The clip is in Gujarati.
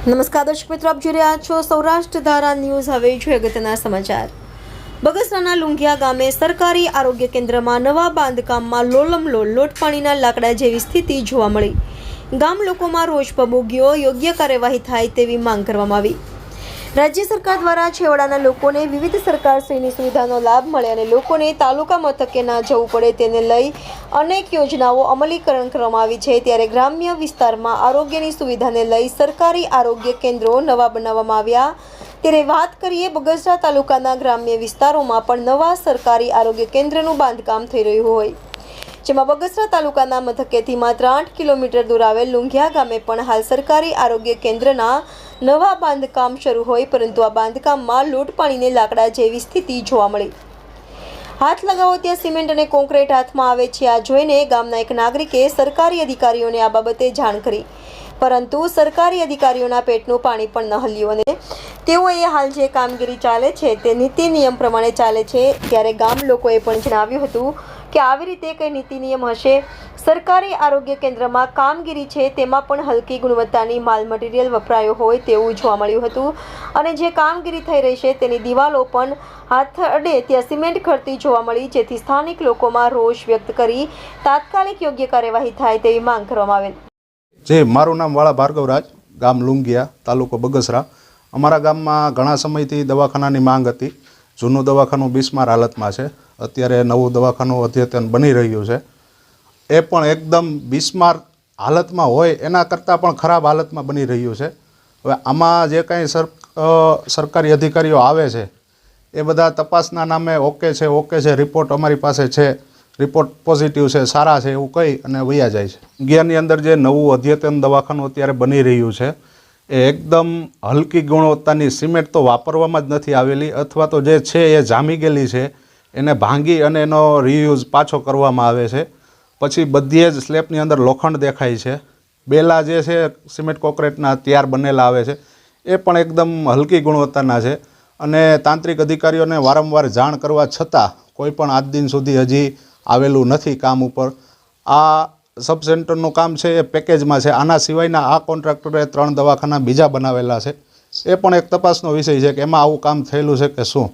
નમસ્કાર દર્શક મિત્રો, આપ જોઈ રહ્યા છો સૌરાષ્ટ્ર ધારા ન્યૂઝ। હવે જોઈએ અગત્યના સમાચાર। બગસરાના લુંઘિયા ગામે સરકારી આરોગ્ય કેન્દ્રમાં નવા બાંધકામમાં લોલમલોલ લોટપાણીના લાકડા જેવી સ્થિતિ જોવા મળી। ગામ લોકોમાં રોષ ભભૂક્યો। યોગ્ય કાર્યવાહી થાય તેવી માંગ કરવામાં આવી। રાજ્ય સરકાર દ્વારા છેવાડાના લોકોને વિવિધ સરકારશ્રીની સુવિધાનો લાભ મળે અને લોકોને તાલુકા મથકે ના જવું પડે તેને લઈ અનેક યોજનાઓ અમલીકરણ કરવામાં આવી છે। ત્યારે ગ્રામ્ય વિસ્તારમાં આરોગ્યની સુવિધાને લઈ સરકારી આરોગ્ય કેન્દ્રો નવા બનાવવામાં આવ્યા। ત્યારે વાત કરીએ બગસરા તાલુકાના ગ્રામ્ય વિસ્તારોમાં પણ નવા સરકારી આરોગ્ય કેન્દ્રનું બાંધકામ થઈ રહ્યું હોય, જેમાં બગસરા તાલુકાના મથકેથી માત્ર 8 કિલોમીટર દૂર આવેલ લુંઘિયા ગામે પણ હાલ સરકારી આરોગ્ય કેન્દ્રના નવા બાંધકામ શરૂ હોય, પરંતુ આ બાંધકામમાં લોટ પાણીને લાકડા જેવી સ્થિતિ જોવા મળી। હાથ લગાવો ત્યાં સિમેન્ટ અને કોન્ક્રીટ હાથમાં આવે છે। આ જોઈને ગામના એક નાગરિકે સરકારી અધિકારીઓને આ બાબતે જાણ કરી, પરંતુ સરકારી અધિકારીઓના પેટનું પાણી પણ ન હલ્યું અને તેઓએ હાલ જે કામગીરી ચાલે છે તે નીતિ નિયમ પ્રમાણે ચાલે છે। ત્યારે ગામ લોકોએ પણ જણાવ્યું હતું કે આવી રીતે કઈ નીતિ નિયમ હશે? સરકારી આરોગ્ય કેન્દ્રમાં કામગીરી છે તેમાં પણ હલકી ગુણવત્તાની માલ મટીરિયલ વપરાયો હોય તેવું જોવા મળ્યું હતું અને જે કામગીરી થઈ રહી છે તેની દિવાલો પણ હાથ અડે ત્યાં સિમેન્ટ ખરતી જોવા મળી, જેથી સ્થાનિક લોકોમાં રોષ વ્યક્ત કરી તાત્કાલિક યોગ્ય કાર્યવાહી થાય તેવી માંગ કરવામાં આવેલ। જે મારું નામ વાળા ભાર્ગવરાજ, ગામ લુંઘિયા, તાલુકો બગસરા। અમારા ગામમાં ઘણા સમયથી દવાખાનાની માંગ હતી। જૂનું દવાખાનું બિસ્માર હાલતમાં છે, અત્યારે નવું દવાખાનું અદ્યતન બની રહ્યું છે, એ પણ એકદમ બિસ્માર હાલતમાં હોય એના કરતાં પણ ખરાબ હાલતમાં બની રહ્યું છે। હવે આમાં જે કાંઈ સરકારી અધિકારીઓ આવે છે એ બધા તપાસના નામે ઓકે છે, રિપોર્ટ અમારી પાસે છે, રિપોર્ટ પોઝિટિવ છે, સારા છે એવું કહી અને વયા જાય છે। લુંઘિયાની અંદર જે નવું અદ્યતન દવાખાનું અત્યારે બની રહ્યું છે એ એકદમ હલકી ગુણવત્તાની સિમેન્ટ તો વાપરવામાં જ નથી આવેલી, અથવા તો જે છે એ જામી ગયેલી છે, એને ભાંગી અને એનો રીયુઝ પાછો કરવામાં આવે છે। પછી બધીએ જ સ્લેબની અંદર લોખંડ દેખાય છે। બેલા જે છે સિમેન્ટ કોન્ક્રીટના તૈયાર બનેલા આવે છે એ પણ એકદમ હલકી ગુણવત્તાના છે અને તાંત્રિક અધિકારીઓને વારંવાર જાણ કરવા છતાં કોઈ પણ આજ દિન સુધી હજી આવેલું નથી કામ ઉપર। આ સબ સેન્ટરનું કામ છે એ પેકેજમાં છે। આના સિવાયના આ કોન્ટ્રાક્ટરે 3 દવાખાના બીજા બનાવેલા છે, એ પણ એક તપાસનો વિષય છે કે એમાં આવું કામ થયેલું છે કે શું।